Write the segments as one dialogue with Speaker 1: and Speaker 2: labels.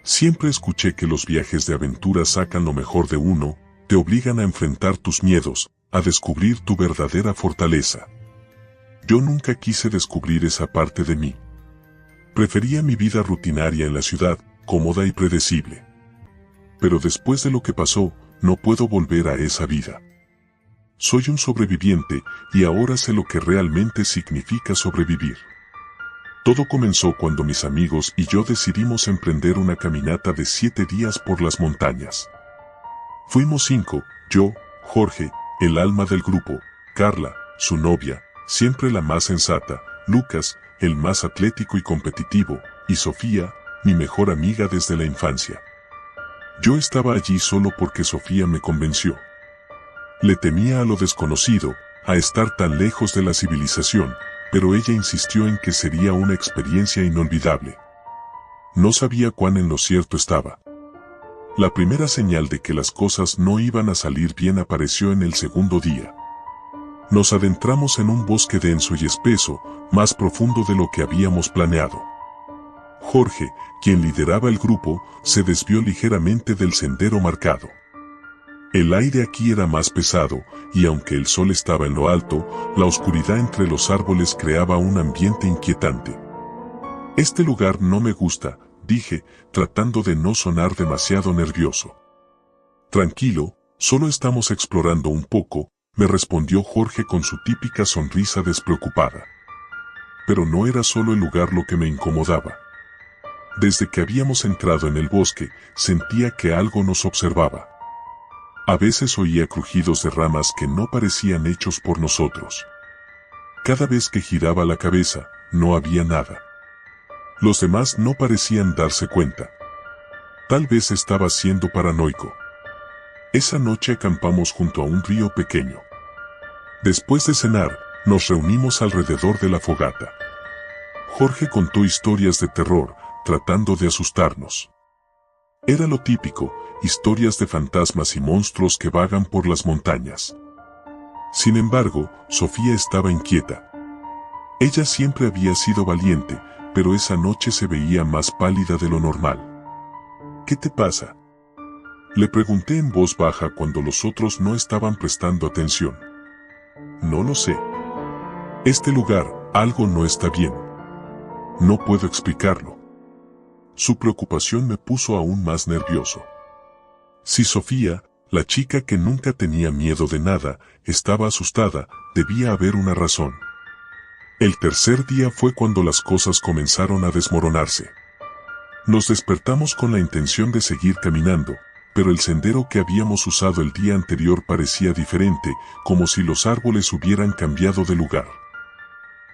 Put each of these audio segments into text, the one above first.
Speaker 1: Siempre escuché que los viajes de aventura sacan lo mejor de uno, te obligan a enfrentar tus miedos, a descubrir tu verdadera fortaleza. Yo nunca quise descubrir esa parte de mí. Prefería mi vida rutinaria en la ciudad, cómoda y predecible. Pero después de lo que pasó, no puedo volver a esa vida. Soy un sobreviviente y ahora sé lo que realmente significa sobrevivir. Todo comenzó cuando mis amigos y yo decidimos emprender una caminata de 7 días por las montañas. Fuimos 5, yo, Jorge, el alma del grupo, Carla, su novia, siempre la más sensata, Lucas, el más atlético y competitivo, y Sofía, mi mejor amiga desde la infancia. Yo estaba allí solo porque Sofía me convenció. Le temía a lo desconocido, a estar tan lejos de la civilización, pero ella insistió en que sería una experiencia inolvidable. No sabía cuán en lo cierto estaba. La primera señal de que las cosas no iban a salir bien apareció en el segundo día. Nos adentramos en un bosque denso y espeso, más profundo de lo que habíamos planeado. Jorge, quien lideraba el grupo, se desvió ligeramente del sendero marcado. El aire aquí era más pesado, y aunque el sol estaba en lo alto, la oscuridad entre los árboles creaba un ambiente inquietante. Este lugar no me gusta, dije, tratando de no sonar demasiado nervioso. Tranquilo, solo estamos explorando un poco, me respondió Jorge con su típica sonrisa despreocupada. Pero no era solo el lugar lo que me incomodaba. Desde que habíamos entrado en el bosque, sentía que algo nos observaba. A veces oía crujidos de ramas que no parecían hechos por nosotros. Cada vez que giraba la cabeza, no había nada. Los demás no parecían darse cuenta. Tal vez estaba siendo paranoico. Esa noche acampamos junto a un río pequeño. Después de cenar, nos reunimos alrededor de la fogata. Jorge contó historias de terror, tratando de asustarnos. Era lo típico, historias de fantasmas y monstruos que vagan por las montañas. Sin embargo, Sofía estaba inquieta. Ella siempre había sido valiente, pero esa noche se veía más pálida de lo normal. ¿Qué te pasa?, le pregunté en voz baja cuando los otros no estaban prestando atención. No lo sé. Este lugar, algo no está bien. No puedo explicarlo. Su preocupación me puso aún más nervioso. Si Sofía, la chica que nunca tenía miedo de nada, estaba asustada, debía haber una razón. El tercer día fue cuando las cosas comenzaron a desmoronarse. Nos despertamos con la intención de seguir caminando, pero el sendero que habíamos usado el día anterior parecía diferente, como si los árboles hubieran cambiado de lugar.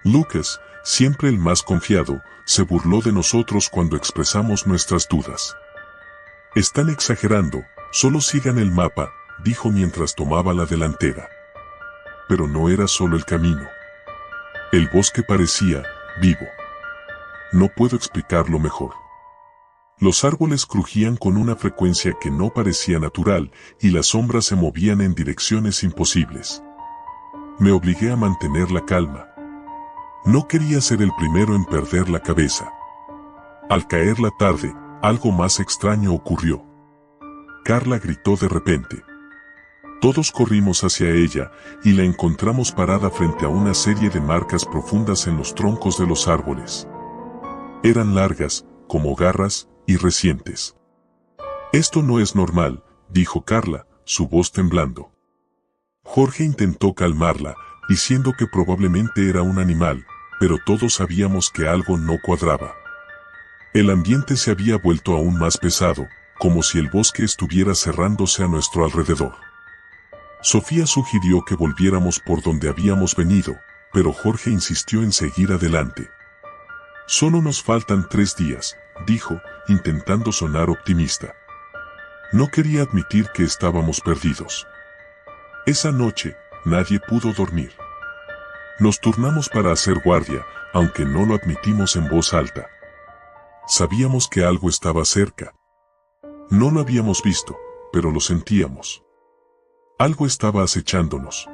Speaker 1: Lucas, siempre el más confiado, se burló de nosotros cuando expresamos nuestras dudas. Están exagerando, solo sigan el mapa, dijo mientras tomaba la delantera. Pero no era solo el camino. El bosque parecía vivo. No puedo explicarlo mejor. Los árboles crujían con una frecuencia que no parecía natural, y las sombras se movían en direcciones imposibles. Me obligué a mantener la calma. No quería ser el primero en perder la cabeza. Al caer la tarde, algo más extraño ocurrió. Carla gritó de repente. Todos corrimos hacia ella, y la encontramos parada frente a una serie de marcas profundas en los troncos de los árboles. Eran largas, como garras, y recientes. Esto no es normal, dijo Carla, su voz temblando. Jorge intentó calmarla, diciendo que probablemente era un animal, pero todos sabíamos que algo no cuadraba. El ambiente se había vuelto aún más pesado, como si el bosque estuviera cerrándose a nuestro alrededor. Sofía sugirió que volviéramos por donde habíamos venido, pero Jorge insistió en seguir adelante. Solo nos faltan 3 días, dijo, intentando sonar optimista. No quería admitir que estábamos perdidos. Esa noche, nadie pudo dormir. Nos turnamos para hacer guardia, aunque no lo admitimos en voz alta. Sabíamos que algo estaba cerca. No lo habíamos visto, pero lo sentíamos. Algo estaba acechándonos.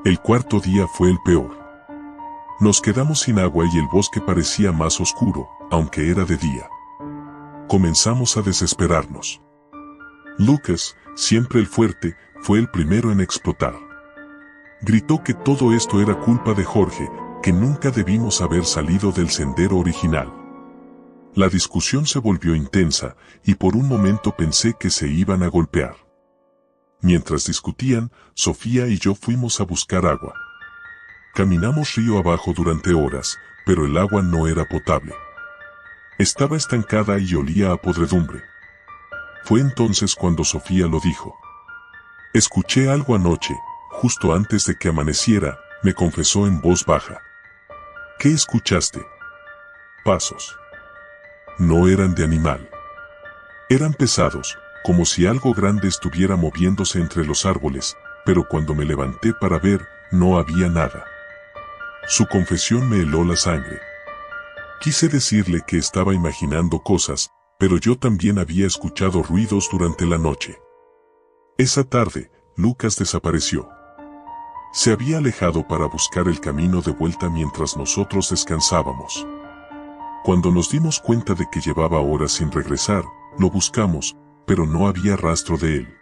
Speaker 1: El cuarto día fue el peor. Nos quedamos sin agua y el bosque parecía más oscuro, aunque era de día. Comenzamos a desesperarnos. Lucas, siempre el fuerte, fue el primero en explotar. Gritó que todo esto era culpa de Jorge, que nunca debimos haber salido del sendero original. La discusión se volvió intensa, y por un momento pensé que se iban a golpear. Mientras discutían, Sofía y yo fuimos a buscar agua. Caminamos río abajo durante horas, pero el agua no era potable. Estaba estancada y olía a podredumbre. Fue entonces cuando Sofía lo dijo. Escuché algo anoche, justo antes de que amaneciera, me confesó en voz baja. ¿Qué escuchaste? Pasos. No eran de animal. Eran pesados, como si algo grande estuviera moviéndose entre los árboles, pero cuando me levanté para ver, no había nada. Su confesión me heló la sangre. Quise decirle que estaba imaginando cosas, pero yo también había escuchado ruidos durante la noche. Esa tarde, Lucas desapareció. Se había alejado para buscar el camino de vuelta mientras nosotros descansábamos. Cuando nos dimos cuenta de que llevaba horas sin regresar, lo buscamos, pero no había rastro de él.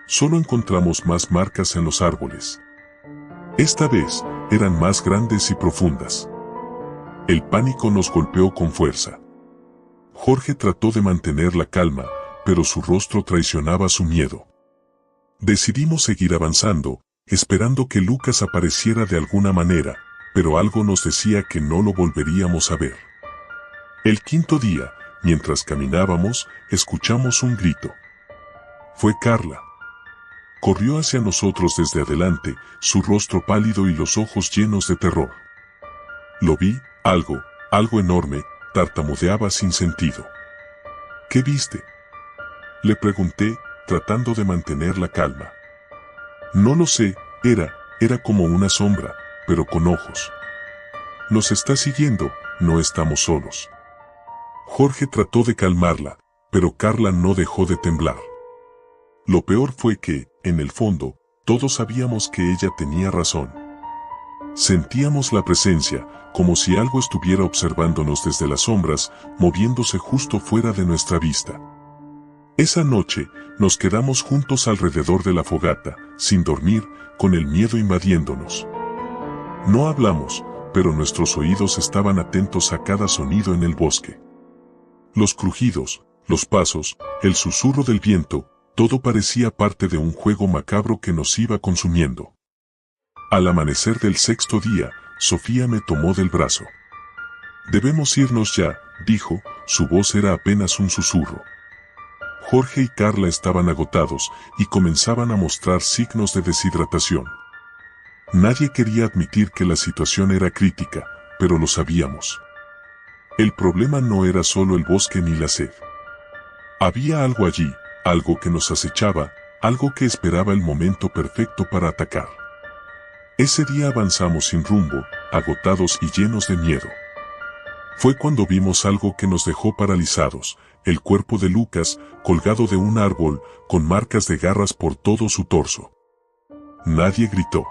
Speaker 1: Solo encontramos más marcas en los árboles. Esta vez, eran más grandes y profundas. El pánico nos golpeó con fuerza. Jorge trató de mantener la calma, pero su rostro traicionaba su miedo. Decidimos seguir avanzando, esperando que Lucas apareciera de alguna manera, pero algo nos decía que no lo volveríamos a ver. El quinto día, mientras caminábamos, escuchamos un grito. Fue Carla. Corrió hacia nosotros desde adelante, su rostro pálido y los ojos llenos de terror. Lo vi, algo enorme, tartamudeaba sin sentido. ¿Qué viste? Le pregunté, tratando de mantener la calma. No lo sé, era como una sombra, pero con ojos. Nos está siguiendo, no estamos solos. Jorge trató de calmarla, pero Carla no dejó de temblar. Lo peor fue que, en el fondo, todos sabíamos que ella tenía razón. Sentíamos la presencia, como si algo estuviera observándonos desde las sombras, moviéndose justo fuera de nuestra vista. Esa noche, nos quedamos juntos alrededor de la fogata, sin dormir, con el miedo invadiéndonos. No hablamos, pero nuestros oídos estaban atentos a cada sonido en el bosque. Los crujidos, los pasos, el susurro del viento, todo parecía parte de un juego macabro que nos iba consumiendo. Al amanecer del sexto día, Sofía me tomó del brazo. Debemos irnos ya, dijo, su voz era apenas un susurro. Jorge y Carla estaban agotados y comenzaban a mostrar signos de deshidratación. Nadie quería admitir que la situación era crítica, pero lo sabíamos. El problema no era solo el bosque ni la sed. Había algo allí, algo que nos acechaba, algo que esperaba el momento perfecto para atacar. Ese día avanzamos sin rumbo, agotados y llenos de miedo. Fue cuando vimos algo que nos dejó paralizados, el cuerpo de Lucas, colgado de un árbol, con marcas de garras por todo su torso. Nadie gritó.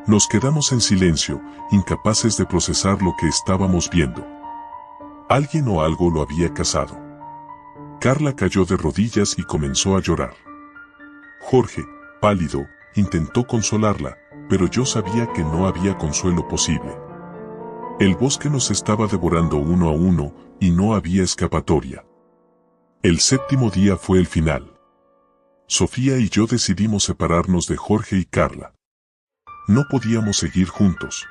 Speaker 1: Nos quedamos en silencio, incapaces de procesar lo que estábamos viendo. Alguien o algo lo había cazado. Carla cayó de rodillas y comenzó a llorar. Jorge, pálido, intentó consolarla, pero yo sabía que no había consuelo posible. El bosque nos estaba devorando uno a uno, y no había escapatoria. El séptimo día fue el final. Sofía y yo decidimos separarnos de Jorge y Carla. No podíamos seguir juntos.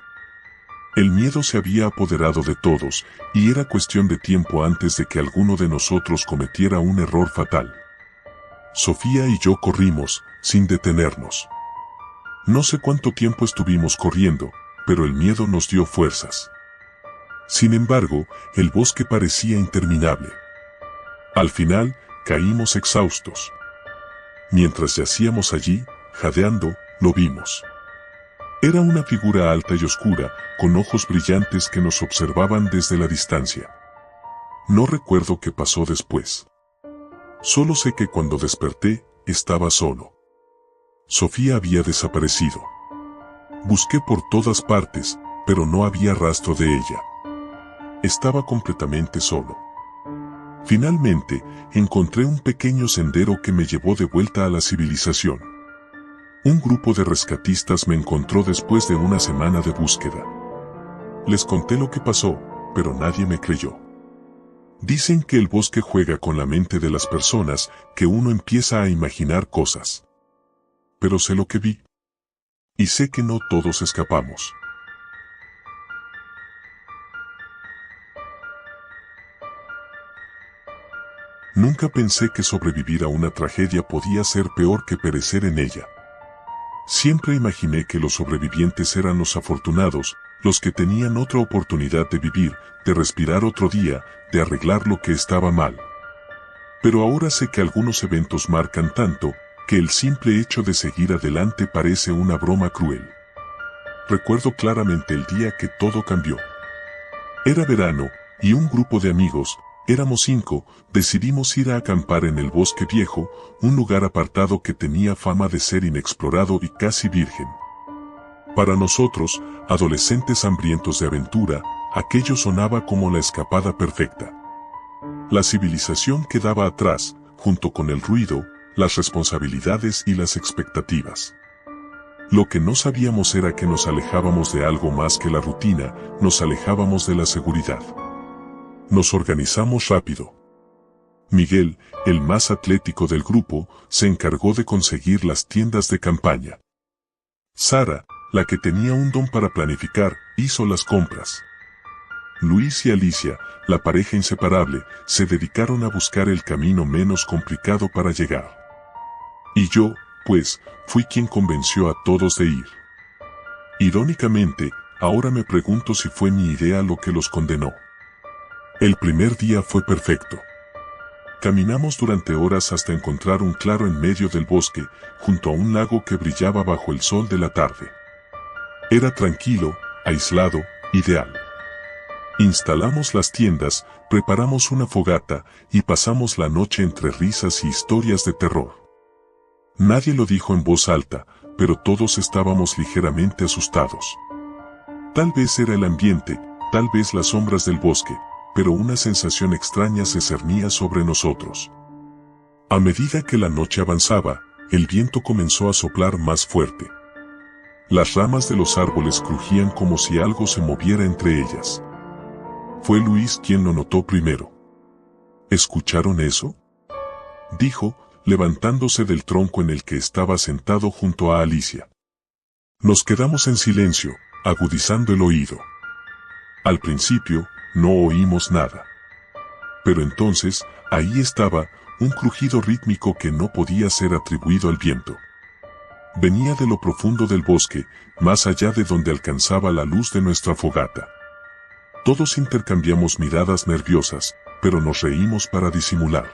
Speaker 1: El miedo se había apoderado de todos, y era cuestión de tiempo antes de que alguno de nosotros cometiera un error fatal. Sofía y yo corrimos, sin detenernos. No sé cuánto tiempo estuvimos corriendo, pero el miedo nos dio fuerzas. Sin embargo, el bosque parecía interminable. Al final, caímos exhaustos. Mientras yacíamos allí, jadeando, lo vimos. Era una figura alta y oscura, con ojos brillantes que nos observaban desde la distancia. No recuerdo qué pasó después. Solo sé que cuando desperté, estaba solo. Sofía había desaparecido. Busqué por todas partes, pero no había rastro de ella. Estaba completamente solo. Finalmente, encontré un pequeño sendero que me llevó de vuelta a la civilización. Un grupo de rescatistas me encontró después de una semana de búsqueda. Les conté lo que pasó, pero nadie me creyó. Dicen que el bosque juega con la mente de las personas, que uno empieza a imaginar cosas. Pero sé lo que vi. Y sé que no todos escapamos. Nunca pensé que sobrevivir a una tragedia podía ser peor que perecer en ella. Siempre imaginé que los sobrevivientes eran los afortunados, los que tenían otra oportunidad de vivir, de respirar otro día, de arreglar lo que estaba mal. Pero ahora sé que algunos eventos marcan tanto, que el simple hecho de seguir adelante parece una broma cruel. Recuerdo claramente el día que todo cambió. Era verano, y un grupo de amigos, éramos 5, decidimos ir a acampar en el Bosque Viejo, un lugar apartado que tenía fama de ser inexplorado y casi virgen. Para nosotros, adolescentes hambrientos de aventura, aquello sonaba como la escapada perfecta. La civilización quedaba atrás, junto con el ruido, las responsabilidades y las expectativas. Lo que no sabíamos era que nos alejábamos de algo más que la rutina, nos alejábamos de la seguridad. Nos organizamos rápido. Miguel, el más atlético del grupo, se encargó de conseguir las tiendas de campaña. Sara, la que tenía un don para planificar, hizo las compras. Luis y Alicia, la pareja inseparable, se dedicaron a buscar el camino menos complicado para llegar. Y yo, pues, fui quien convenció a todos de ir. Irónicamente, ahora me pregunto si fue mi idea lo que los condenó. El primer día fue perfecto. Caminamos durante horas hasta encontrar un claro en medio del bosque, junto a un lago que brillaba bajo el sol de la tarde. Era tranquilo, aislado, ideal. Instalamos las tiendas, preparamos una fogata y pasamos la noche entre risas y historias de terror. Nadie lo dijo en voz alta, pero todos estábamos ligeramente asustados. Tal vez era el ambiente, tal vez las sombras del bosque, pero una sensación extraña se cernía sobre nosotros. A medida que la noche avanzaba, el viento comenzó a soplar más fuerte. Las ramas de los árboles crujían como si algo se moviera entre ellas. Fue Luis quien lo notó primero. ¿Escucharon eso?, dijo, levantándose del tronco en el que estaba sentado junto a Alicia. Nos quedamos en silencio, agudizando el oído. Al principio, no oímos nada. Pero entonces, ahí estaba, un crujido rítmico que no podía ser atribuido al viento. Venía de lo profundo del bosque, más allá de donde alcanzaba la luz de nuestra fogata. Todos intercambiamos miradas nerviosas, pero nos reímos para disimular.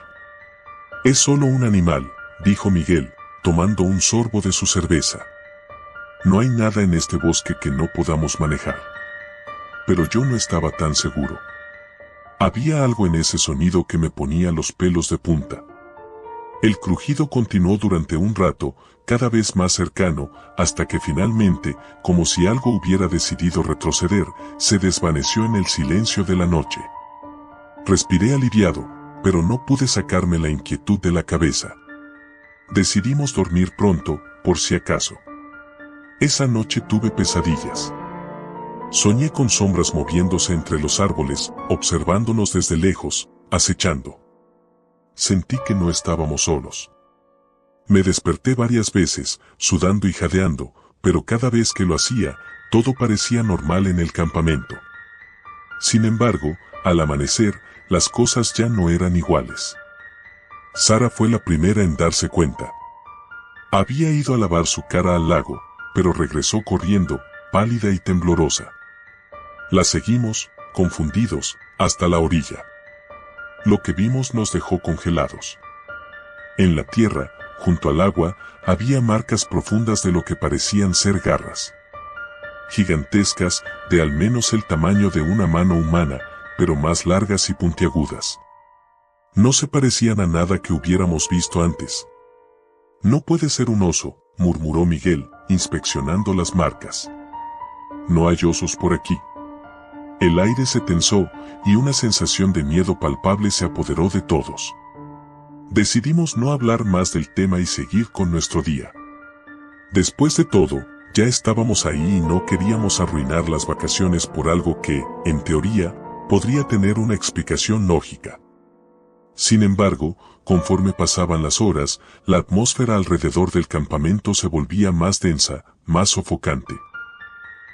Speaker 1: Es solo un animal, dijo Miguel, tomando un sorbo de su cerveza. No hay nada en este bosque que no podamos manejar. Pero yo no estaba tan seguro. Había algo en ese sonido que me ponía los pelos de punta. El crujido continuó durante un rato, cada vez más cercano, hasta que finalmente, como si algo hubiera decidido retroceder, se desvaneció en el silencio de la noche. Respiré aliviado, pero no pude sacarme la inquietud de la cabeza. Decidimos dormir pronto, por si acaso. Esa noche tuve pesadillas. Soñé con sombras moviéndose entre los árboles, observándonos desde lejos, acechando. Sentí que no estábamos solos. Me desperté varias veces, sudando y jadeando, pero cada vez que lo hacía, todo parecía normal en el campamento. Sin embargo, al amanecer, las cosas ya no eran iguales. Sara fue la primera en darse cuenta. Había ido a lavar su cara al lago, pero regresó corriendo, pálida y temblorosa. La seguimos, confundidos, hasta la orilla. Lo que vimos nos dejó congelados. En la tierra, junto al agua, había marcas profundas de lo que parecían ser garras. Gigantescas, de al menos el tamaño de una mano humana, pero más largas y puntiagudas. No se parecían a nada que hubiéramos visto antes. No puede ser un oso, murmuró Miguel, inspeccionando las marcas. No hay osos por aquí. El aire se tensó y una sensación de miedo palpable se apoderó de todos. Decidimos no hablar más del tema y seguir con nuestro día. Después de todo, ya estábamos ahí y no queríamos arruinar las vacaciones por algo que, en teoría, podría tener una explicación lógica. Sin embargo, conforme pasaban las horas, la atmósfera alrededor del campamento se volvía más densa, más sofocante.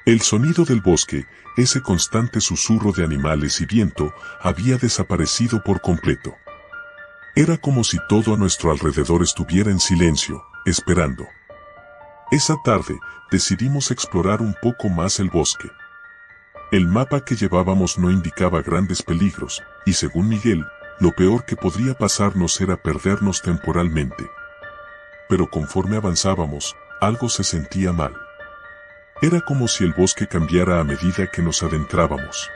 Speaker 1: El sonido del bosque, ese constante susurro de animales y viento, había desaparecido por completo. Era como si todo a nuestro alrededor estuviera en silencio, esperando. Esa tarde, decidimos explorar un poco más el bosque. El mapa que llevábamos no indicaba grandes peligros, y según Miguel, lo peor que podría pasarnos era perdernos temporalmente. Pero conforme avanzábamos, algo se sentía mal. Era como si el bosque cambiara a medida que nos adentrábamos.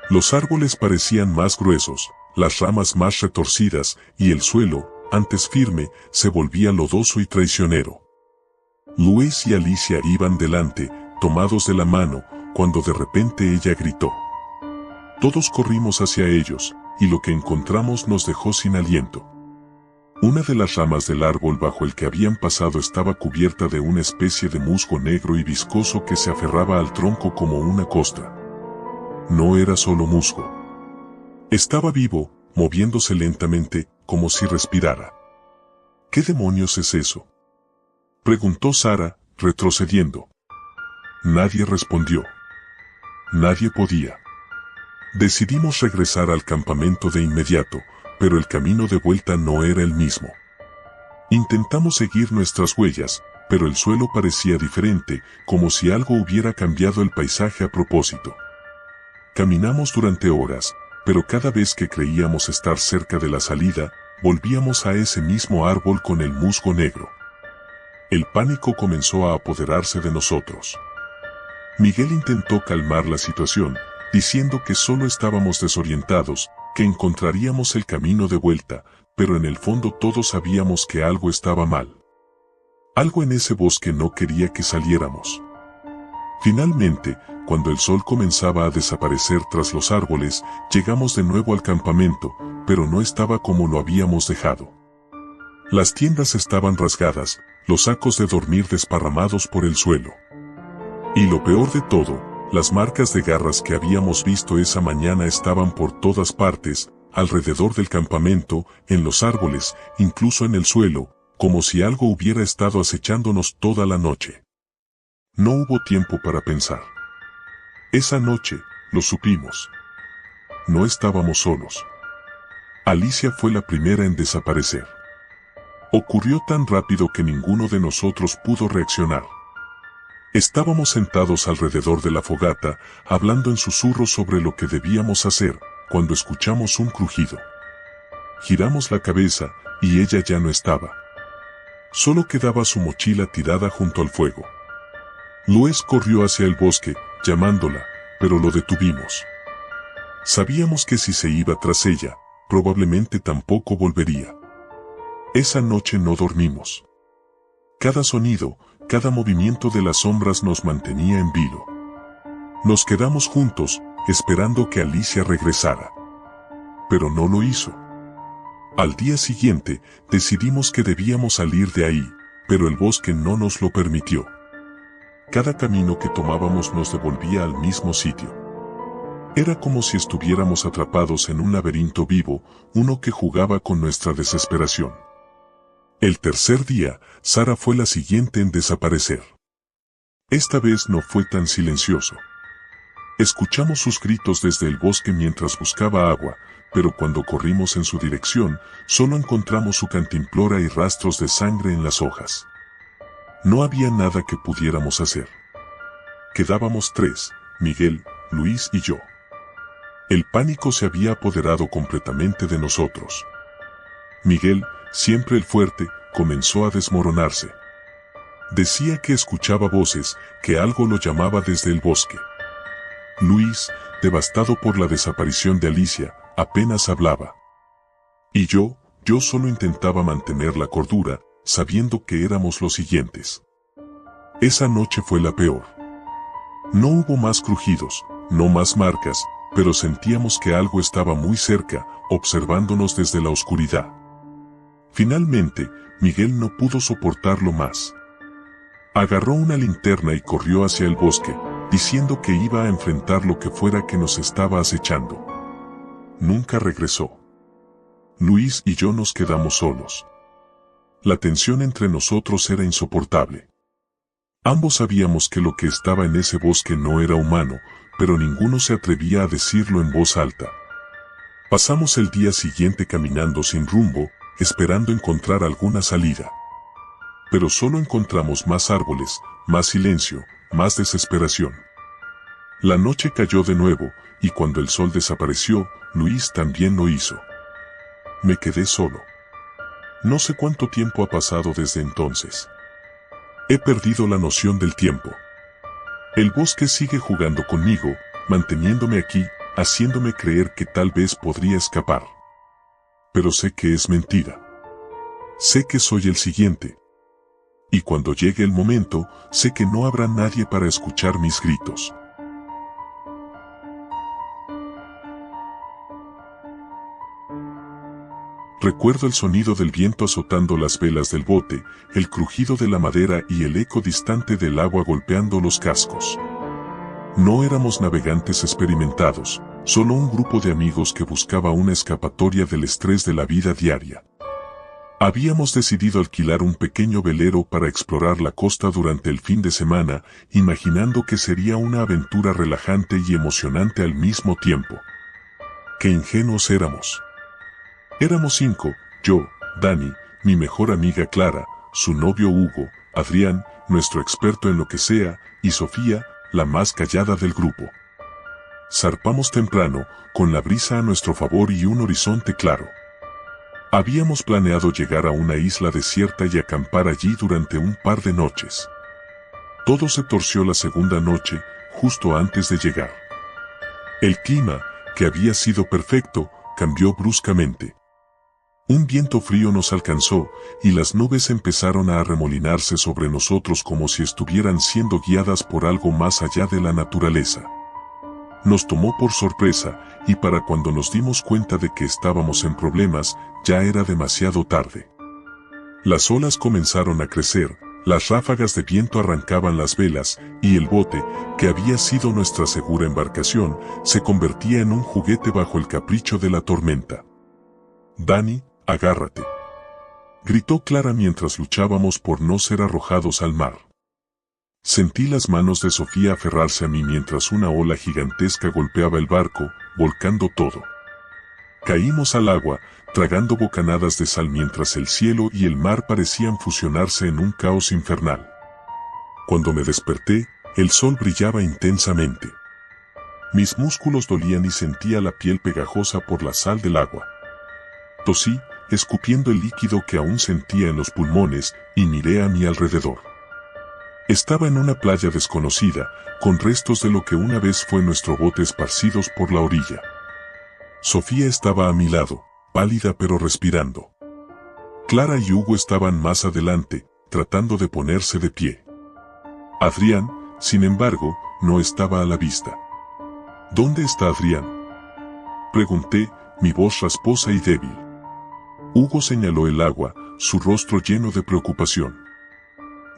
Speaker 1: Los árboles parecían más gruesos, las ramas más retorcidas, y el suelo, antes firme, se volvía lodoso y traicionero. Luis y Alicia iban delante, tomados de la mano, cuando de repente ella gritó. Todos corrimos hacia ellos, y lo que encontramos nos dejó sin aliento. Una de las ramas del árbol bajo el que habían pasado estaba cubierta de una especie de musgo negro y viscoso que se aferraba al tronco como una costra. No era solo musgo. Estaba vivo, moviéndose lentamente, como si respirara. ¿Qué demonios es eso?, preguntó Sara, retrocediendo. Nadie respondió. Nadie podía. Decidimos regresar al campamento de inmediato, pero el camino de vuelta no era el mismo. Intentamos seguir nuestras huellas, pero el suelo parecía diferente, como si algo hubiera cambiado el paisaje a propósito. Caminamos durante horas, pero cada vez que creíamos estar cerca de la salida, volvíamos a ese mismo árbol con el musgo negro. El pánico comenzó a apoderarse de nosotros. Miguel intentó calmar la situación, diciendo que solo estábamos desorientados, que encontraríamos el camino de vuelta, pero en el fondo todos sabíamos que algo estaba mal. Algo en ese bosque no quería que saliéramos. Finalmente, cuando el sol comenzaba a desaparecer tras los árboles, llegamos de nuevo al campamento, pero no estaba como lo habíamos dejado. Las tiendas estaban rasgadas, los sacos de dormir desparramados por el suelo. Y lo peor de todo, las marcas de garras que habíamos visto esa mañana estaban por todas partes, alrededor del campamento, en los árboles, incluso en el suelo, como si algo hubiera estado acechándonos toda la noche. No hubo tiempo para pensar. Esa noche, lo supimos. No estábamos solos. Alicia fue la primera en desaparecer. Ocurrió tan rápido que ninguno de nosotros pudo reaccionar. Estábamos sentados alrededor de la fogata, hablando en susurros sobre lo que debíamos hacer, cuando escuchamos un crujido. Giramos la cabeza, y ella ya no estaba. Solo quedaba su mochila tirada junto al fuego. Luis corrió hacia el bosque, llamándola, pero lo detuvimos. Sabíamos que si se iba tras ella, probablemente tampoco volvería. Esa noche no dormimos. Cada sonido, cada movimiento de las sombras nos mantenía en vilo. Nos quedamos juntos, esperando que Alicia regresara. Pero no lo hizo. Al día siguiente, decidimos que debíamos salir de ahí, pero el bosque no nos lo permitió. Cada camino que tomábamos nos devolvía al mismo sitio. Era como si estuviéramos atrapados en un laberinto vivo, uno que jugaba con nuestra desesperación. El tercer día, Sara fue la siguiente en desaparecer. Esta vez no fue tan silencioso. Escuchamos sus gritos desde el bosque mientras buscaba agua, pero cuando corrimos en su dirección, solo encontramos su cantimplora y rastros de sangre en las hojas. No había nada que pudiéramos hacer. Quedábamos tres, Miguel, Luis y yo. El pánico se había apoderado completamente de nosotros. Miguel, siempre el fuerte, comenzó a desmoronarse. Decía que escuchaba voces, que algo lo llamaba desde el bosque. Luis, devastado por la desaparición de Alicia, apenas hablaba. Y yo solo intentaba mantener la cordura, sabiendo que éramos los siguientes. Esa noche fue la peor. No hubo más crujidos, no más marcas, pero sentíamos que algo estaba muy cerca, observándonos desde la oscuridad. Finalmente, Miguel no pudo soportarlo más. Agarró una linterna y corrió hacia el bosque, diciendo que iba a enfrentar lo que fuera que nos estaba acechando. Nunca regresó. Luis y yo nos quedamos solos. La tensión entre nosotros era insoportable. Ambos sabíamos que lo que estaba en ese bosque no era humano, pero ninguno se atrevía a decirlo en voz alta. Pasamos el día siguiente caminando sin rumbo, esperando encontrar alguna salida. Pero solo encontramos más árboles, más silencio, más desesperación. La noche cayó de nuevo, y cuando el sol desapareció, Luis también lo hizo. Me quedé solo. No sé cuánto tiempo ha pasado desde entonces. He perdido la noción del tiempo. El bosque sigue jugando conmigo, manteniéndome aquí, haciéndome creer que tal vez podría escapar. Pero sé que es mentira. Sé que soy el siguiente. Y cuando llegue el momento, sé que no habrá nadie para escuchar mis gritos. Recuerdo el sonido del viento azotando las velas del bote, el crujido de la madera y el eco distante del agua golpeando los cascos. No éramos navegantes experimentados, solo un grupo de amigos que buscaba una escapatoria del estrés de la vida diaria. Habíamos decidido alquilar un pequeño velero para explorar la costa durante el fin de semana, imaginando que sería una aventura relajante y emocionante al mismo tiempo. ¡Qué ingenuos éramos! Éramos 5, yo, Dani, mi mejor amiga Clara, su novio Hugo, Adrián, nuestro experto en lo que sea, y Sofía, la más callada del grupo. Zarpamos temprano, con la brisa a nuestro favor y un horizonte claro. Habíamos planeado llegar a una isla desierta y acampar allí durante un par de noches. Todo se torció la segunda noche, justo antes de llegar. El clima, que había sido perfecto, cambió bruscamente. Un viento frío nos alcanzó, y las nubes empezaron a arremolinarse sobre nosotros como si estuvieran siendo guiadas por algo más allá de la naturaleza. Nos tomó por sorpresa, y para cuando nos dimos cuenta de que estábamos en problemas, ya era demasiado tarde. Las olas comenzaron a crecer, las ráfagas de viento arrancaban las velas, y el bote, que había sido nuestra segura embarcación, se convertía en un juguete bajo el capricho de la tormenta. Dani, agárrate, gritó Clara mientras luchábamos por no ser arrojados al mar. Sentí las manos de Sofía aferrarse a mí mientras una ola gigantesca golpeaba el barco, volcando todo. Caímos al agua, tragando bocanadas de sal mientras el cielo y el mar parecían fusionarse en un caos infernal. Cuando me desperté, el sol brillaba intensamente. Mis músculos dolían y sentía la piel pegajosa por la sal del agua. Tosí, escupiendo el líquido que aún sentía en los pulmones, y miré a mi alrededor. Estaba en una playa desconocida, con restos de lo que una vez fue nuestro bote esparcidos por la orilla. Sofía estaba a mi lado, pálida pero respirando. Clara y Hugo estaban más adelante, tratando de ponerse de pie. Adrián, sin embargo, no estaba a la vista. ¿Dónde está Adrián?, pregunté, mi voz rasposa y débil. Hugo señaló el agua, su rostro lleno de preocupación.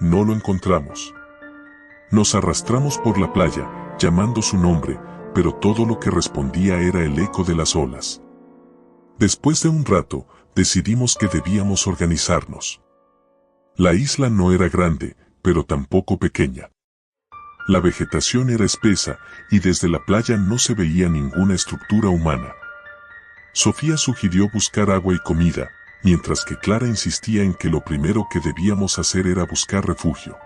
Speaker 1: No lo encontramos. Nos arrastramos por la playa, llamando su nombre, pero todo lo que respondía era el eco de las olas. Después de un rato, decidimos que debíamos organizarnos. La isla no era grande, pero tampoco pequeña. La vegetación era espesa, y desde la playa no se veía ninguna estructura humana. Sofía sugirió buscar agua y comida, mientras que Clara insistía en que lo primero que debíamos hacer era buscar refugio.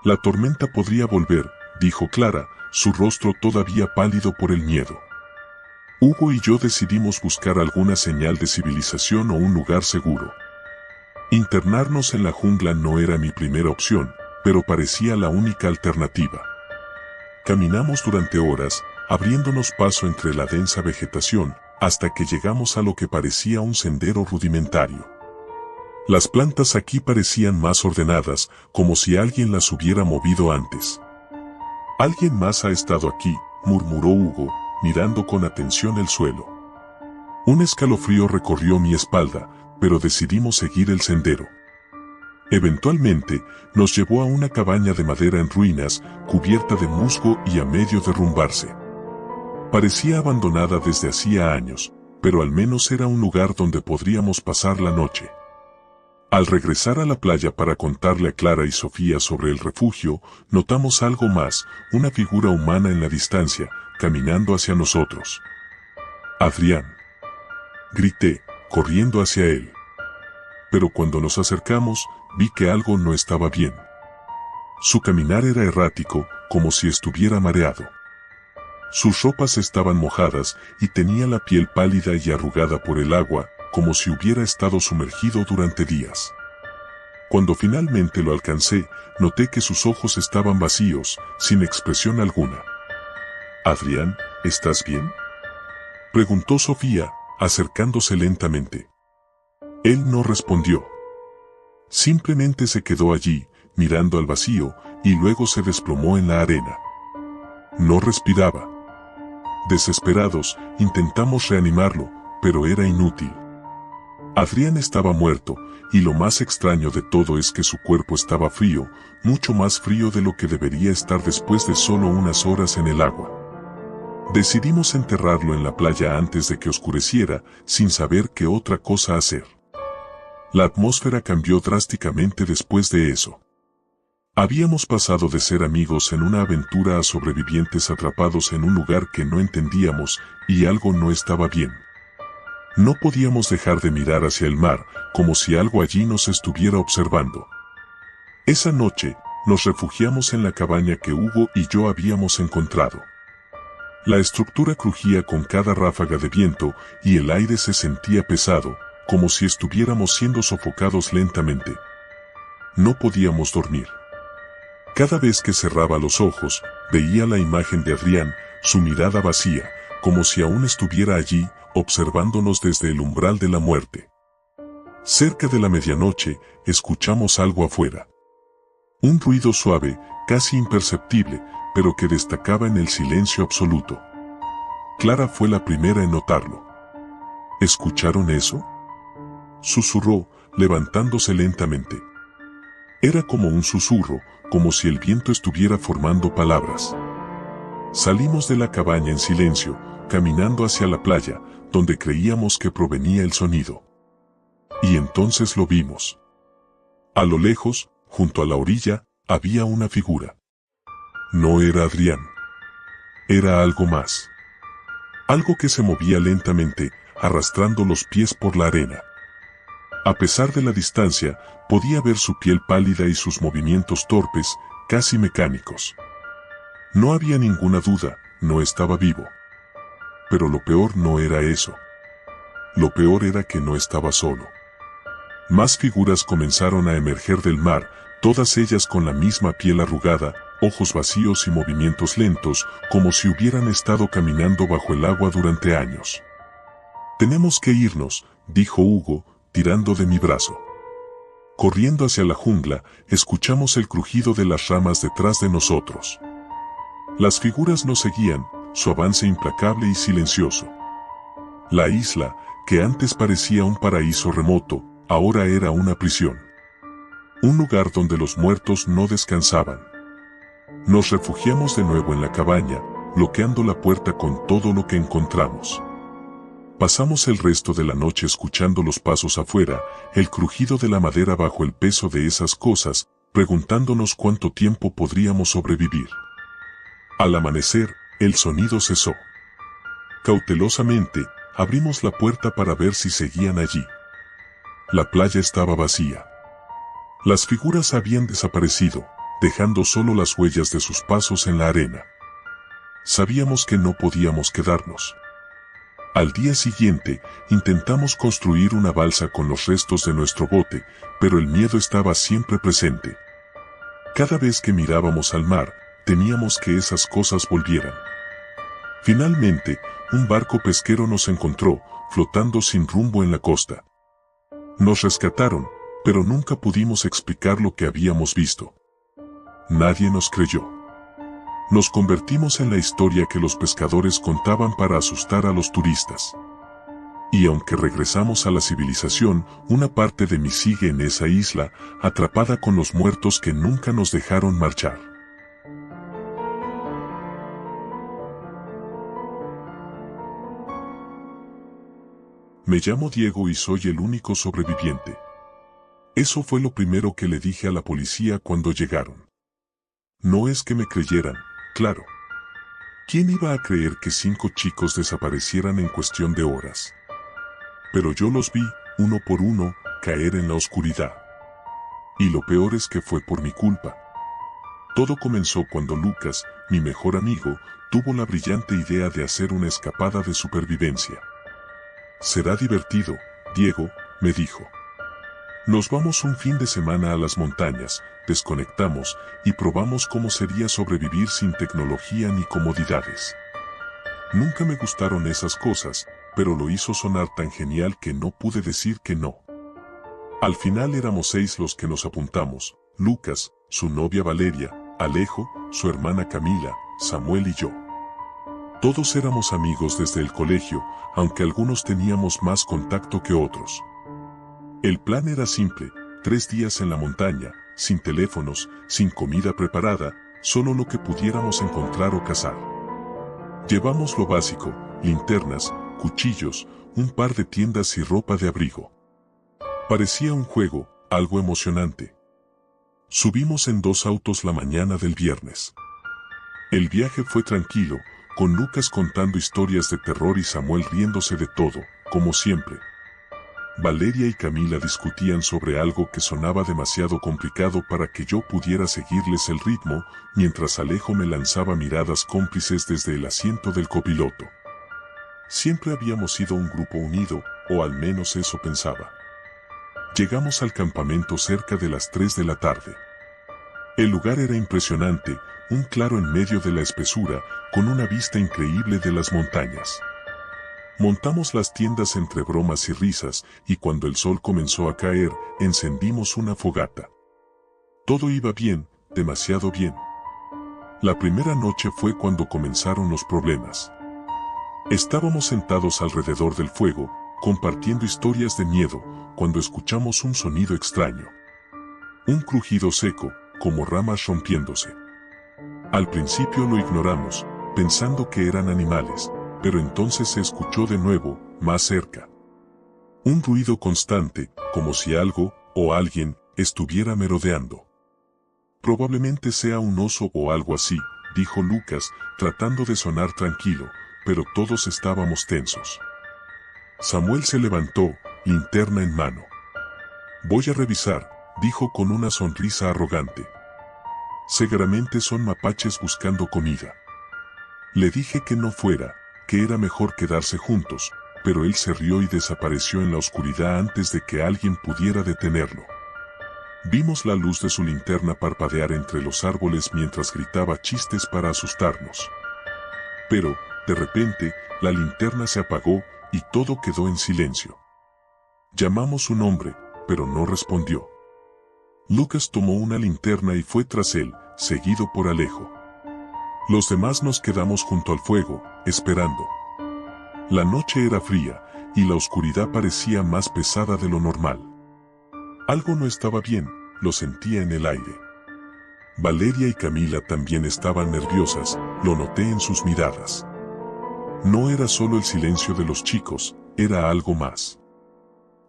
Speaker 1: La tormenta podría volver, dijo Clara, su rostro todavía pálido por el miedo. Hugo y yo decidimos buscar alguna señal de civilización o un lugar seguro. Internarnos en la jungla no era mi primera opción, pero parecía la única alternativa. Caminamos durante horas, abriéndonos paso entre la densa vegetación, hasta que llegamos a lo que parecía un sendero rudimentario. Las plantas aquí parecían más ordenadas, como si alguien las hubiera movido antes. «Alguien más ha estado aquí», murmuró Hugo, mirando con atención el suelo. Un escalofrío recorrió mi espalda, pero decidimos seguir el sendero. Eventualmente, nos llevó a una cabaña de madera en ruinas, cubierta de musgo y a medio derrumbarse. Parecía abandonada desde hacía años, pero al menos era un lugar donde podríamos pasar la noche. Al regresar a la playa para contarle a Clara y Sofía sobre el refugio, notamos algo más, una figura humana en la distancia, caminando hacia nosotros. «Adrián», grité, corriendo hacia él. Pero cuando nos acercamos, vi que algo no estaba bien. Su caminar era errático, como si estuviera mareado. Sus ropas estaban mojadas y tenía la piel pálida y arrugada por el agua, como si hubiera estado sumergido durante días. Cuando finalmente lo alcancé, noté que sus ojos estaban vacíos, sin expresión alguna. «Adrián, ¿estás bien?», preguntó Sofía, acercándose lentamente. Él no respondió. Simplemente se quedó allí, mirando al vacío, y luego se desplomó en la arena. No respiraba. Desesperados, intentamos reanimarlo, pero era inútil. Adrián estaba muerto, y lo más extraño de todo es que su cuerpo estaba frío, mucho más frío de lo que debería estar después de solo unas horas en el agua. Decidimos enterrarlo en la playa antes de que oscureciera, sin saber qué otra cosa hacer. La atmósfera cambió drásticamente después de eso. Habíamos pasado de ser amigos en una aventura a sobrevivientes atrapados en un lugar que no entendíamos, y algo no estaba bien. No podíamos dejar de mirar hacia el mar, como si algo allí nos estuviera observando. Esa noche, nos refugiamos en la cabaña que Hugo y yo habíamos encontrado. La estructura crujía con cada ráfaga de viento, y el aire se sentía pesado, como si estuviéramos siendo sofocados lentamente. No podíamos dormir. Cada vez que cerraba los ojos, veía la imagen de Adrián, su mirada vacía, como si aún estuviera allí, observándonos desde el umbral de la muerte. Cerca de la medianoche, escuchamos algo afuera. Un ruido suave, casi imperceptible, pero que destacaba en el silencio absoluto. Clara fue la primera en notarlo. ¿Escucharon eso?, susurró, levantándose lentamente. Era como un susurro, como si el viento estuviera formando palabras. Salimos de la cabaña en silencio, caminando hacia la playa, donde creíamos que provenía el sonido. Y entonces lo vimos. A lo lejos, junto a la orilla, había una figura. No era Adrián. Era algo más. Algo que se movía lentamente, arrastrando los pies por la arena. A pesar de la distancia, podía ver su piel pálida y sus movimientos torpes, casi mecánicos. No había ninguna duda, no estaba vivo. Pero lo peor no era eso. Lo peor era que no estaba solo. Más figuras comenzaron a emerger del mar, todas ellas con la misma piel arrugada, ojos vacíos y movimientos lentos, como si hubieran estado caminando bajo el agua durante años. «Tenemos que irnos», dijo Hugo, tirando de mi brazo. Corriendo hacia la jungla, escuchamos el crujido de las ramas detrás de nosotros. Las figuras nos seguían, su avance implacable y silencioso. La isla, que antes parecía un paraíso remoto, ahora era una prisión. Un lugar donde los muertos no descansaban. Nos refugiamos de nuevo en la cabaña, bloqueando la puerta con todo lo que encontramos. Pasamos el resto de la noche escuchando los pasos afuera, el crujido de la madera bajo el peso de esas cosas, preguntándonos cuánto tiempo podríamos sobrevivir. Al amanecer, el sonido cesó. Cautelosamente, abrimos la puerta para ver si seguían allí. La playa estaba vacía. Las figuras habían desaparecido, dejando solo las huellas de sus pasos en la arena. Sabíamos que no podíamos quedarnos. Al día siguiente, intentamos construir una balsa con los restos de nuestro bote, pero el miedo estaba siempre presente. Cada vez que mirábamos al mar, temíamos que esas cosas volvieran. Finalmente, un barco pesquero nos encontró, flotando sin rumbo en la costa. Nos rescataron, pero nunca pudimos explicar lo que habíamos visto. Nadie nos creyó. Nos convertimos en la historia que los pescadores contaban para asustar a los turistas. Y aunque regresamos a la civilización, una parte de mí sigue en esa isla, atrapada con los muertos que nunca nos dejaron marchar. Me llamo Diego y soy el único sobreviviente. Eso fue lo primero que le dije a la policía cuando llegaron. No es que me creyeran, claro. ¿Quién iba a creer que 5 chicos desaparecieran en cuestión de horas? Pero yo los vi, uno por uno, caer en la oscuridad. Y lo peor es que fue por mi culpa. Todo comenzó cuando Lucas, mi mejor amigo, tuvo la brillante idea de hacer una escapada de supervivencia. Será divertido, Diego, me dijo. Nos vamos un fin de semana a las montañas, desconectamos y probamos cómo sería sobrevivir sin tecnología ni comodidades. Nunca me gustaron esas cosas, pero lo hizo sonar tan genial que no pude decir que no. Al final éramos 6 los que nos apuntamos: Lucas, su novia Valeria, Alejo, su hermana Camila, Samuel y yo. Todos éramos amigos desde el colegio, aunque algunos teníamos más contacto que otros. El plan era simple: 3 días en la montaña, sin teléfonos, sin comida preparada, solo lo que pudiéramos encontrar o cazar. Llevamos lo básico: linternas, cuchillos, un par de tiendas y ropa de abrigo. Parecía un juego, algo emocionante. Subimos en 2 autos la mañana del viernes. El viaje fue tranquilo, con Lucas contando historias de terror y Samuel riéndose de todo, como siempre. Valeria y Camila discutían sobre algo que sonaba demasiado complicado para que yo pudiera seguirles el ritmo, mientras Alejo me lanzaba miradas cómplices desde el asiento del copiloto. Siempre habíamos sido un grupo unido, o al menos eso pensaba. Llegamos al campamento cerca de las 3 de la tarde. El lugar era impresionante, un claro en medio de la espesura, con una vista increíble de las montañas. Montamos las tiendas entre bromas y risas, y cuando el sol comenzó a caer, encendimos una fogata. Todo iba bien, demasiado bien. La primera noche fue cuando comenzaron los problemas. Estábamos sentados alrededor del fuego, compartiendo historias de miedo, cuando escuchamos un sonido extraño. Un crujido seco, como ramas rompiéndose. Al principio lo ignoramos, pensando que eran animales, pero entonces se escuchó de nuevo, más cerca. Un ruido constante, como si algo, o alguien, estuviera merodeando. Probablemente sea un oso o algo así, dijo Lucas, tratando de sonar tranquilo, pero todos estábamos tensos. Samuel se levantó, linterna en mano. Voy a revisar, dijo con una sonrisa arrogante. Seguramente son mapaches buscando comida. Le dije que no fuera, que era mejor quedarse juntos, pero él se rió y desapareció en la oscuridad antes de que alguien pudiera detenerlo. Vimos la luz de su linterna parpadear entre los árboles mientras gritaba chistes para asustarnos. Pero, de repente, la linterna se apagó y todo quedó en silencio. Llamamos su nombre, pero no respondió. Lucas tomó una linterna y fue tras él, seguido por Alejo. Los demás nos quedamos junto al fuego, esperando. La noche era fría, y la oscuridad parecía más pesada de lo normal. Algo no estaba bien, lo sentía en el aire. Valeria y Camila también estaban nerviosas, lo noté en sus miradas. No era solo el silencio de los chicos, era algo más.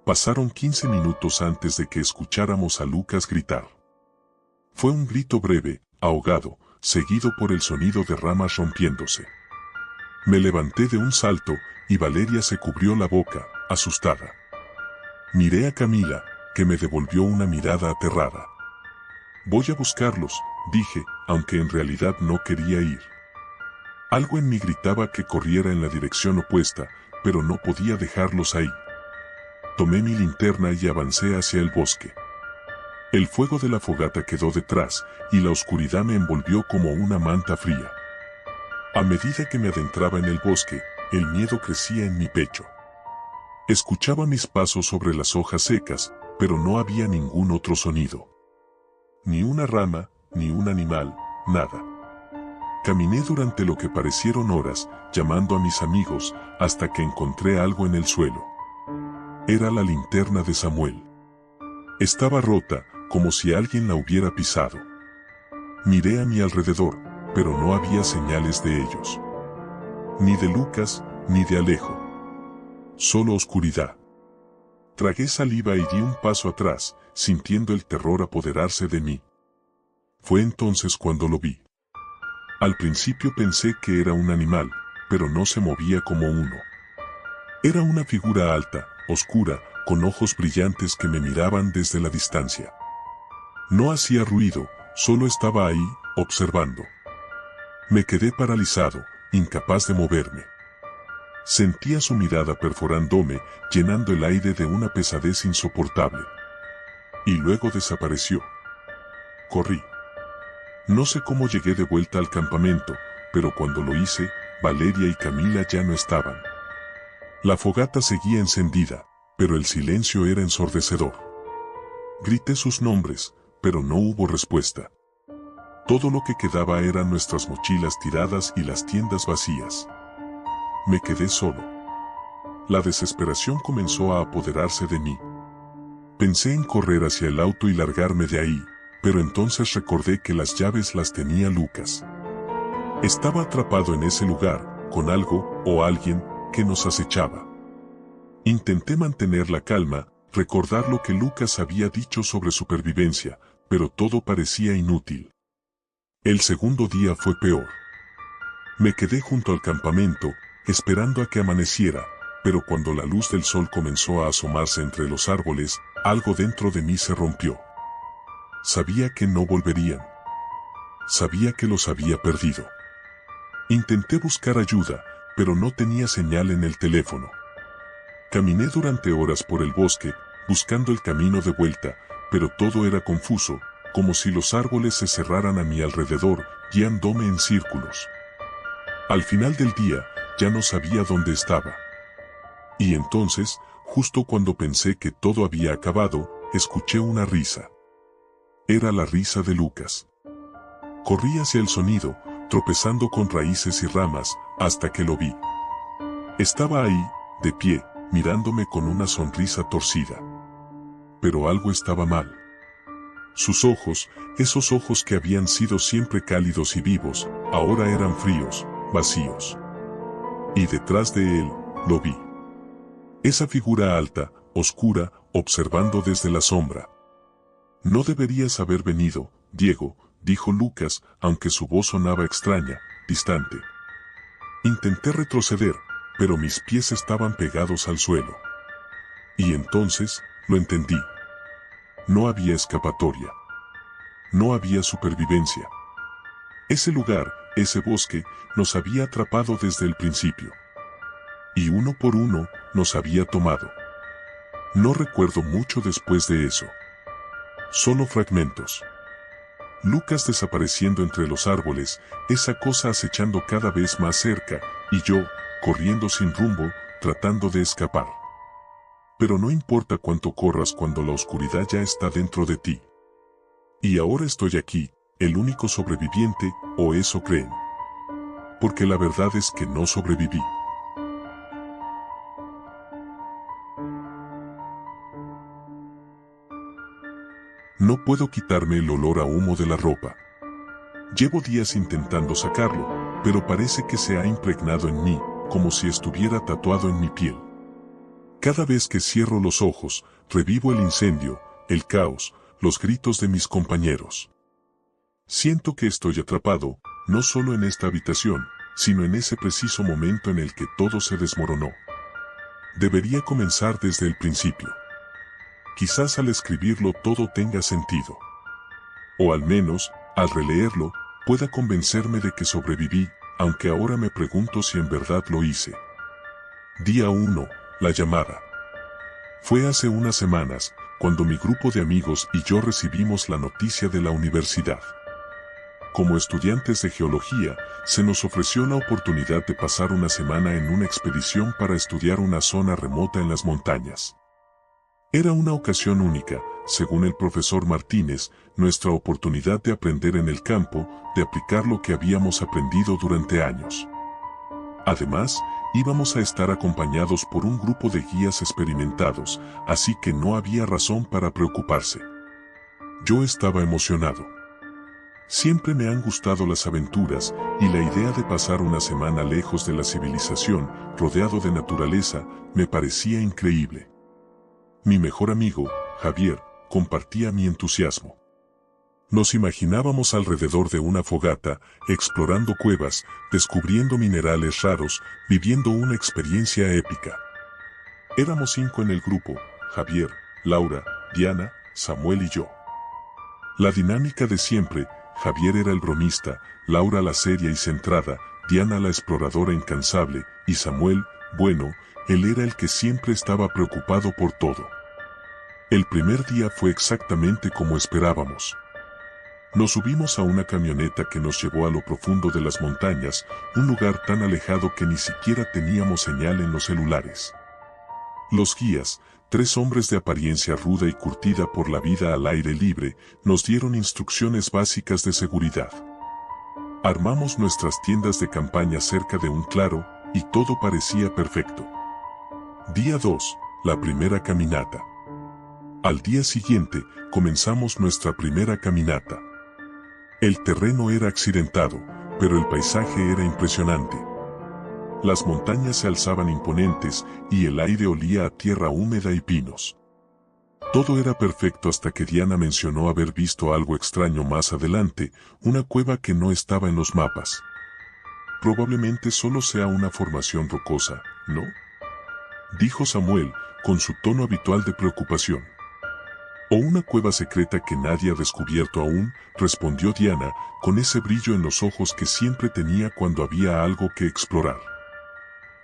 Speaker 1: Pasaron 15 minutos antes de que escucháramos a Lucas gritar. Fue un grito breve, ahogado, seguido por el sonido de ramas rompiéndose. Me levanté de un salto, y Valeria se cubrió la boca, asustada. Miré a Camila, que me devolvió una mirada aterrada. Voy a buscarlos, dije, aunque en realidad no quería ir. Algo en mí gritaba que corriera en la dirección opuesta, pero no podía dejarlos ahí. Tomé mi linterna y avancé hacia el bosque. El fuego de la fogata quedó detrás, y la oscuridad me envolvió como una manta fría. A medida que me adentraba en el bosque, el miedo crecía en mi pecho. Escuchaba mis pasos sobre las hojas secas, pero no había ningún otro sonido. Ni una rama, ni un animal, nada. Caminé durante lo que parecieron horas, llamando a mis amigos, hasta que encontré algo en el suelo. Era la linterna de Samuel. Estaba rota, como si alguien la hubiera pisado. Miré a mi alrededor, pero no había señales de ellos. Ni de Lucas, ni de Alejo. Solo oscuridad. Tragué saliva y di un paso atrás, sintiendo el terror apoderarse de mí. Fue entonces cuando lo vi. Al principio pensé que era un animal, pero no se movía como uno. Era una figura alta, oscura, con ojos brillantes que me miraban desde la distancia. No hacía ruido, solo estaba ahí, observando. Me quedé paralizado, incapaz de moverme. Sentía su mirada perforándome, llenando el aire de una pesadez insoportable. Y luego desapareció. Corrí. No sé cómo llegué de vuelta al campamento, pero cuando lo hice, Valeria y Camila ya no estaban. La fogata seguía encendida, pero el silencio era ensordecedor. Grité sus nombres, pero no hubo respuesta. Todo lo que quedaba eran nuestras mochilas tiradas y las tiendas vacías. Me quedé solo. La desesperación comenzó a apoderarse de mí. Pensé en correr hacia el auto y largarme de ahí, pero entonces recordé que las llaves las tenía Lucas. Estaba atrapado en ese lugar, con algo o alguien que nos acechaba. Intenté mantener la calma, recordar lo que Lucas había dicho sobre supervivencia, pero todo parecía inútil. El segundo día fue peor. Me quedé junto al campamento, esperando a que amaneciera, pero cuando la luz del sol comenzó a asomarse entre los árboles, algo dentro de mí se rompió. Sabía que no volverían. Sabía que los había perdido. Intenté buscar ayuda, pero no tenía señal en el teléfono. Caminé durante horas por el bosque, buscando el camino de vuelta, pero todo era confuso, como si los árboles se cerraran a mi alrededor, guiándome en círculos. Al final del día, ya no sabía dónde estaba. Y entonces, justo cuando pensé que todo había acabado, escuché una risa. Era la risa de Lucas. Corrí hacia el sonido, tropezando con raíces y ramas, hasta que lo vi. Estaba ahí, de pie, mirándome con una sonrisa torcida. Pero algo estaba mal. Sus ojos, esos ojos que habían sido siempre cálidos y vivos, ahora eran fríos, vacíos. Y detrás de él, lo vi. Esa figura alta, oscura, observando desde la sombra. No deberías haber venido, Diego, dijo Lucas, aunque su voz sonaba extraña, distante. Intenté retroceder, pero mis pies estaban pegados al suelo. Y entonces, lo entendí. No había escapatoria. No había supervivencia. Ese lugar, ese bosque, nos había atrapado desde el principio. Y uno por uno, nos había tomado. No recuerdo mucho después de eso. Solo fragmentos. Lucas desapareciendo entre los árboles, esa cosa acechando cada vez más cerca, y yo, corriendo sin rumbo, tratando de escapar. Pero no importa cuánto corras cuando la oscuridad ya está dentro de ti. Y ahora estoy aquí, el único sobreviviente, o eso creen. Porque la verdad es que no sobreviví. No puedo quitarme el olor a humo de la ropa. Llevo días intentando sacarlo, pero parece que se ha impregnado en mí, como si estuviera tatuado en mi piel. Cada vez que cierro los ojos, revivo el incendio, el caos, los gritos de mis compañeros. Siento que estoy atrapado, no solo en esta habitación, sino en ese preciso momento en el que todo se desmoronó. Debería comenzar desde el principio. Quizás al escribirlo todo tenga sentido. O al menos, al releerlo, pueda convencerme de que sobreviví, aunque ahora me pregunto si en verdad lo hice. Día 1, la llamada. Fue hace unas semanas, cuando mi grupo de amigos y yo recibimos la noticia de la universidad. Como estudiantes de geología, se nos ofreció la oportunidad de pasar una semana en una expedición para estudiar una zona remota en las montañas. Era una ocasión única, según el profesor Martínez, nuestra oportunidad de aprender en el campo, de aplicar lo que habíamos aprendido durante años. Además, íbamos a estar acompañados por un grupo de guías experimentados, así que no había razón para preocuparse. Yo estaba emocionado. Siempre me han gustado las aventuras, y la idea de pasar una semana lejos de la civilización, rodeado de naturaleza, me parecía increíble. Mi mejor amigo, Javier, compartía mi entusiasmo. Nos imaginábamos alrededor de una fogata, explorando cuevas, descubriendo minerales raros, viviendo una experiencia épica. Éramos 5 en el grupo: Javier, Laura, Diana, Samuel y yo. La dinámica de siempre: Javier era el bromista, Laura la seria y centrada, Diana la exploradora incansable, y Samuel, bueno, él era el que siempre estaba preocupado por todo. El primer día fue exactamente como esperábamos. Nos subimos a una camioneta que nos llevó a lo profundo de las montañas, un lugar tan alejado que ni siquiera teníamos señal en los celulares. Los guías, 3 hombres de apariencia ruda y curtida por la vida al aire libre, nos dieron instrucciones básicas de seguridad. Armamos nuestras tiendas de campaña cerca de un claro, y todo parecía perfecto. Día 2, la primera caminata. Al día siguiente, comenzamos nuestra primera caminata. El terreno era accidentado, pero el paisaje era impresionante. Las montañas se alzaban imponentes y el aire olía a tierra húmeda y pinos. Todo era perfecto hasta que Diana mencionó haber visto algo extraño más adelante, una cueva que no estaba en los mapas. Probablemente solo sea una formación rocosa, ¿no?, dijo Samuel, con su tono habitual de preocupación. O una cueva secreta que nadie ha descubierto aún, respondió Diana, con ese brillo en los ojos que siempre tenía cuando había algo que explorar.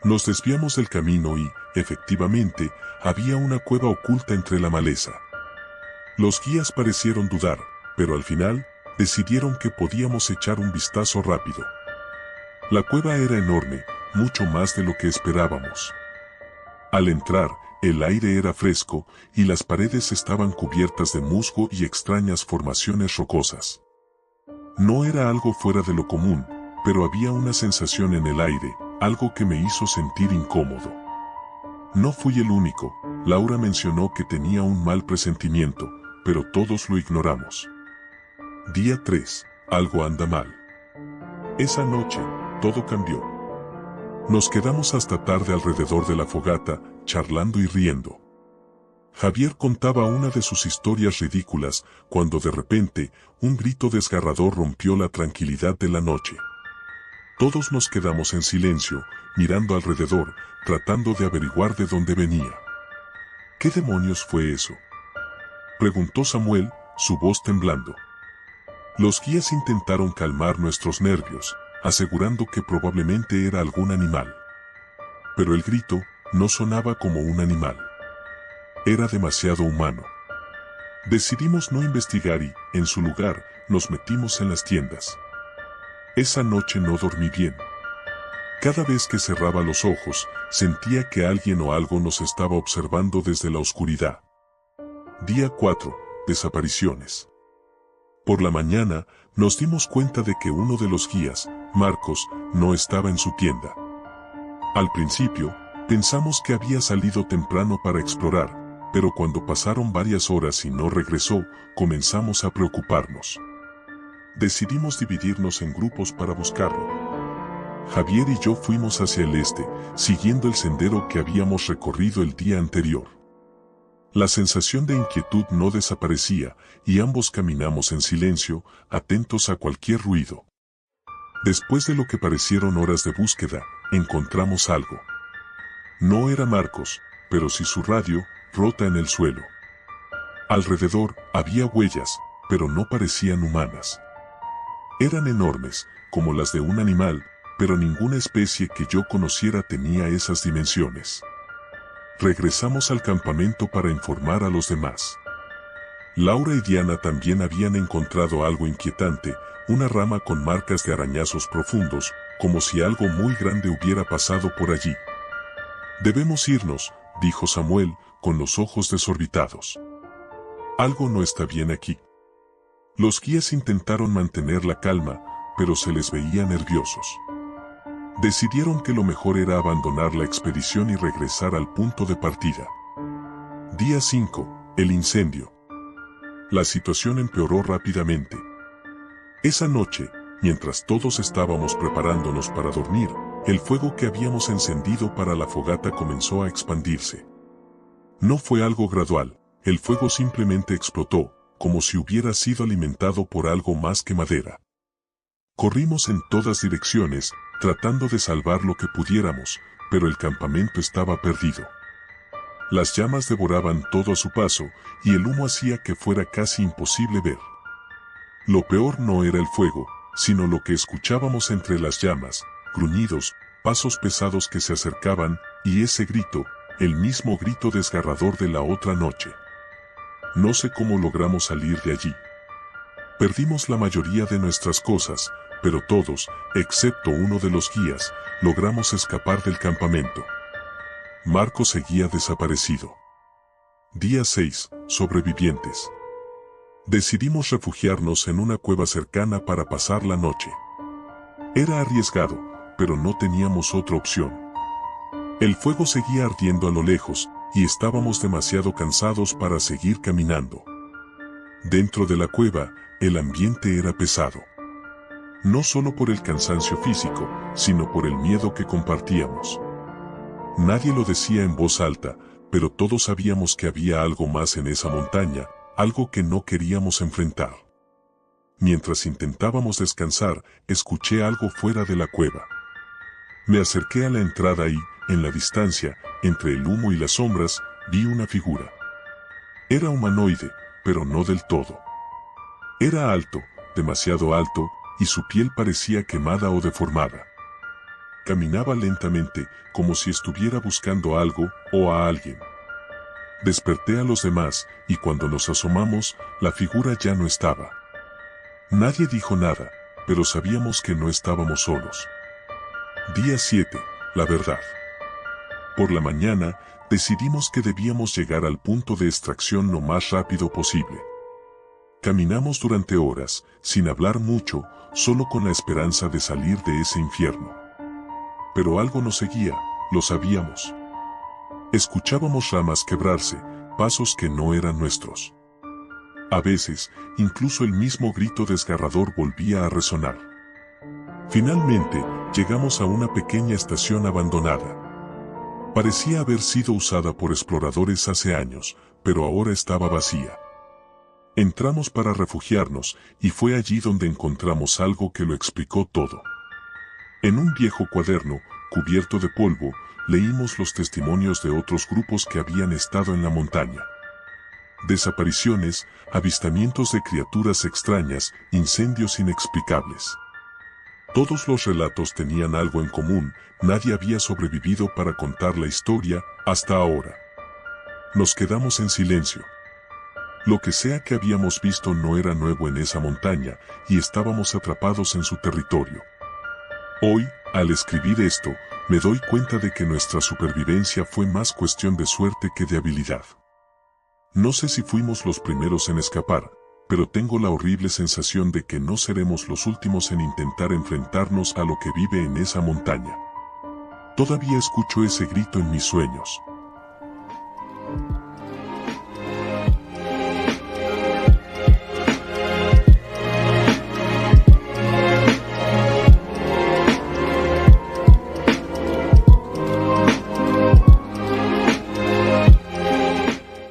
Speaker 1: Nos desviamos del camino y, efectivamente, había una cueva oculta entre la maleza. Los guías parecieron dudar, pero al final, decidieron que podíamos echar un vistazo rápido. La cueva era enorme, mucho más de lo que esperábamos. Al entrar, el aire era fresco, y las paredes estaban cubiertas de musgo y extrañas formaciones rocosas. No era algo fuera de lo común, pero había una sensación en el aire, algo que me hizo sentir incómodo. No fui el único. Laura mencionó que tenía un mal presentimiento, pero todos lo ignoramos. Día 3, algo anda mal. Esa noche, todo cambió. Nos quedamos hasta tarde alrededor de la fogata, charlando y riendo. Javier contaba una de sus historias ridículas, cuando de repente, un grito desgarrador rompió la tranquilidad de la noche. Todos nos quedamos en silencio, mirando alrededor, tratando de averiguar de dónde venía. ¿Qué demonios fue eso?, preguntó Samuel, su voz temblando. Los guías intentaron calmar nuestros nervios, asegurando que probablemente era algún animal. Pero el grito no sonaba como un animal. Era demasiado humano. Decidimos no investigar y, en su lugar, nos metimos en las tiendas. Esa noche no dormí bien. Cada vez que cerraba los ojos, sentía que alguien o algo nos estaba observando desde la oscuridad. Día 4. Desapariciones. Por la mañana, nos dimos cuenta de que uno de los guías, Marcos, no estaba en su tienda. Al principio, pensamos que había salido temprano para explorar, pero cuando pasaron varias horas y no regresó, comenzamos a preocuparnos. Decidimos dividirnos en grupos para buscarlo. Javier y yo fuimos hacia el este, siguiendo el sendero que habíamos recorrido el día anterior. La sensación de inquietud no desaparecía, y ambos caminamos en silencio, atentos a cualquier ruido. Después de lo que parecieron horas de búsqueda, encontramos algo. No era Marcos, pero sí su radio, rota en el suelo. Alrededor había huellas, pero no parecían humanas. Eran enormes, como las de un animal, pero ninguna especie que yo conociera tenía esas dimensiones. Regresamos al campamento para informar a los demás. Laura y Diana también habían encontrado algo inquietante, una rama con marcas de arañazos profundos, como si algo muy grande hubiera pasado por allí. Debemos irnos, dijo Samuel, con los ojos desorbitados. Algo no está bien aquí. Los guías intentaron mantener la calma, pero se les veía nerviosos. Decidieron que lo mejor era abandonar la expedición y regresar al punto de partida. Día 5. El incendio. La situación empeoró rápidamente. Esa noche, mientras todos estábamos preparándonos para dormir, el fuego que habíamos encendido para la fogata comenzó a expandirse. No fue algo gradual, el fuego simplemente explotó, como si hubiera sido alimentado por algo más que madera. Corrimos en todas direcciones, tratando de salvar lo que pudiéramos, pero el campamento estaba perdido. Las llamas devoraban todo a su paso, y el humo hacía que fuera casi imposible ver. Lo peor no era el fuego, sino lo que escuchábamos entre las llamas, gruñidos, pasos pesados que se acercaban, y ese grito, el mismo grito desgarrador de la otra noche. No sé cómo logramos salir de allí. Perdimos la mayoría de nuestras cosas, pero todos, excepto uno de los guías, logramos escapar del campamento. Marco seguía desaparecido. Día 6. Sobrevivientes. Decidimos refugiarnos en una cueva cercana para pasar la noche. Era arriesgado, pero no teníamos otra opción. El fuego seguía ardiendo a lo lejos, y estábamos demasiado cansados para seguir caminando. Dentro de la cueva, el ambiente era pesado. No solo por el cansancio físico, sino por el miedo que compartíamos. Nadie lo decía en voz alta, pero todos sabíamos que había algo más en esa montaña, algo que no queríamos enfrentar. Mientras intentábamos descansar, escuché algo fuera de la cueva. Me acerqué a la entrada y, en la distancia, entre el humo y las sombras, vi una figura. Era humanoide, pero no del todo. Era alto, demasiado alto, y su piel parecía quemada o deformada. Caminaba lentamente, como si estuviera buscando algo o a alguien. Desperté a los demás, y cuando nos asomamos, la figura ya no estaba. Nadie dijo nada, pero sabíamos que no estábamos solos. Día 7. La verdad. Por la mañana, decidimos que debíamos llegar al punto de extracción lo más rápido posible. Caminamos durante horas, sin hablar mucho, solo con la esperanza de salir de ese infierno. Pero algo nos seguía, lo sabíamos. Escuchábamos ramas quebrarse, pasos que no eran nuestros. A veces, incluso el mismo grito desgarrador volvía a resonar. Finalmente, llegamos a una pequeña estación abandonada. Parecía haber sido usada por exploradores hace años, pero ahora estaba vacía. Entramos para refugiarnos, y fue allí donde encontramos algo que lo explicó todo. En un viejo cuaderno, cubierto de polvo, leímos los testimonios de otros grupos que habían estado en la montaña. Desapariciones, avistamientos de criaturas extrañas, incendios inexplicables. Todos los relatos tenían algo en común, nadie había sobrevivido para contar la historia, hasta ahora. Nos quedamos en silencio. Lo que sea que habíamos visto no era nuevo en esa montaña, y estábamos atrapados en su territorio. Hoy, al escribir esto, me doy cuenta de que nuestra supervivencia fue más cuestión de suerte que de habilidad. No sé si fuimos los primeros en escapar, pero tengo la horrible sensación de que no seremos los últimos en intentar enfrentarnos a lo que vive en esa montaña. Todavía escucho ese grito en mis sueños.